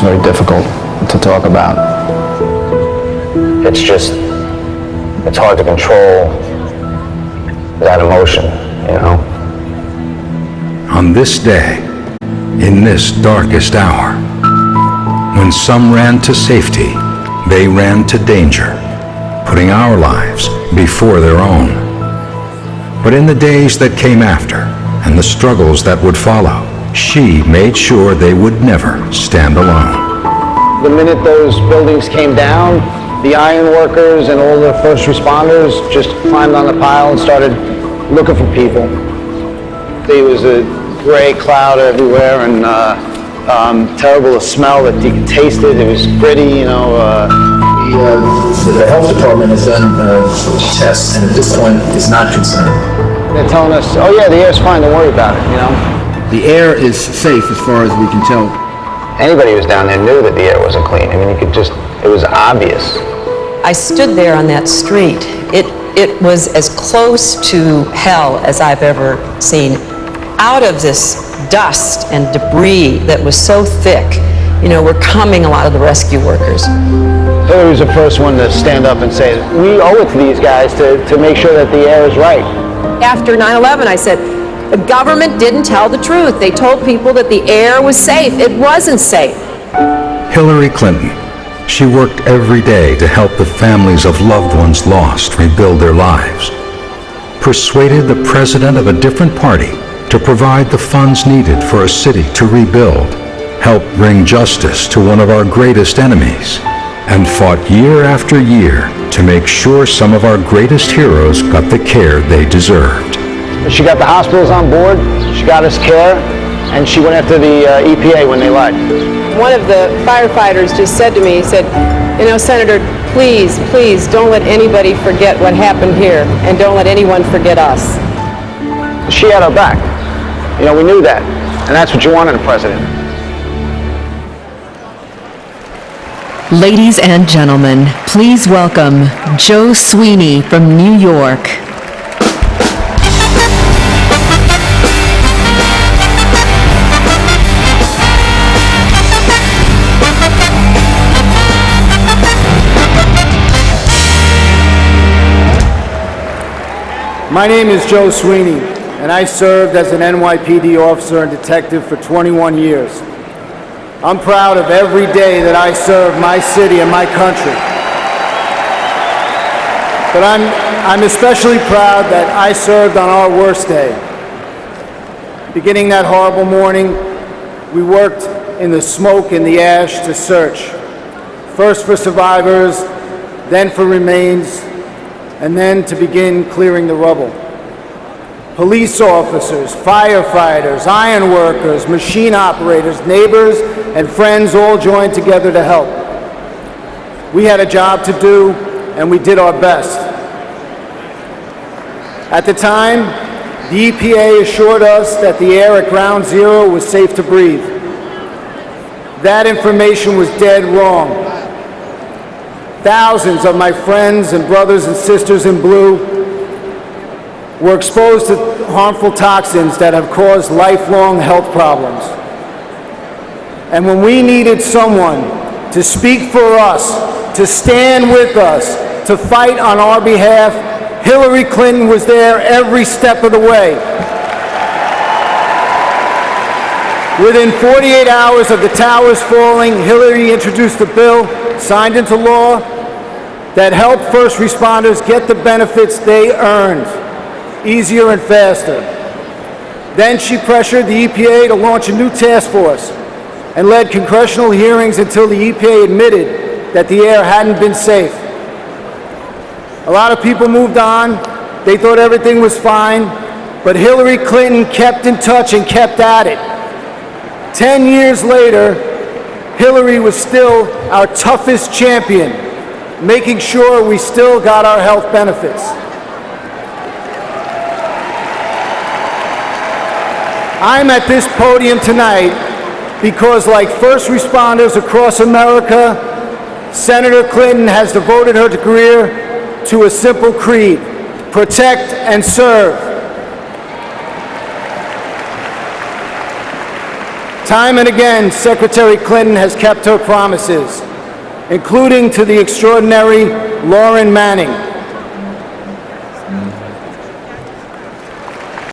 very difficult to talk about. It's hard to control that emotion, you know? On this day, in this darkest hour, when some ran to safety, they ran to danger, putting our lives before their own. But in the days that came after, and the struggles that would follow, she made sure they would never stand alone. The minute those buildings came down, the iron workers and all the first responders just climbed on the pile and started looking for people. There was a gray cloud everywhere and terrible smell that you could taste it. It was gritty, you know. The health department has done tests and at this point is not concerned. They're telling us, oh yeah, the air's fine, don't worry about it, you know. The air is safe as far as we can tell. Anybody who was down there knew that the air wasn't clean. I mean, you could just, it was obvious. I stood there on that street. It was as close to hell as I've ever seen. Out of this dust and debris that was so thick, you know, were coming a lot of the rescue workers. Hillary was the first one to stand up and say, we owe it to these guys to make sure that the air is right. After 9/11, I said, the government didn't tell the truth. They told people that the air was safe. It wasn't safe. Hillary Clinton. She worked every day to help the families of loved ones lost rebuild their lives. Persuaded the president of a different party to provide the funds needed for a city to rebuild. Helped bring justice to one of our greatest enemies. And fought year after year to make sure some of our greatest heroes got the care they deserved. She got the hospitals on board, she got us care, and she went after the EPA when they lied. One of the firefighters just said to me, he said, you know, Senator, please, please don't let anybody forget what happened here, and don't let anyone forget us. She had our back. You know, we knew that, and that's what you want in a president. Ladies and gentlemen, please welcome Joe Sweeney from New York. My name is Joe Sweeney, and I served as an NYPD officer and detective for 21 years. I'm proud of every day that I serve my city and my country. But I'm especially proud that I served on our worst day. Beginning that horrible morning, we worked in the smoke and the ash to search. First for survivors, then for remains, and then to begin clearing the rubble. Police officers, firefighters, iron workers, machine operators, neighbors, and friends all joined together to help. We had a job to do, and we did our best. At the time, the EPA assured us that the air at Ground Zero was safe to breathe. That information was dead wrong. Thousands of my friends and brothers and sisters in blue were exposed to harmful toxins that have caused lifelong health problems. And when we needed someone to speak for us, to stand with us, to fight on our behalf, Hillary Clinton was there every step of the way. Within 48 hours of the towers falling, Hillary introduced a bill, signed into law, that helped first responders get the benefits they earned, easier and faster. Then she pressured the EPA to launch a new task force and led congressional hearings until the EPA admitted that the air hadn't been safe. A lot of people moved on. They thought everything was fine, but Hillary Clinton kept in touch and kept at it. 10 years later, Hillary was still our toughest champion, making sure we still got our health benefits. I'm at this podium tonight because, like first responders across America, Senator Clinton has devoted her career to a simple creed: protect and serve. Time and again, Secretary Clinton has kept her promises, including to the extraordinary Lauren Manning.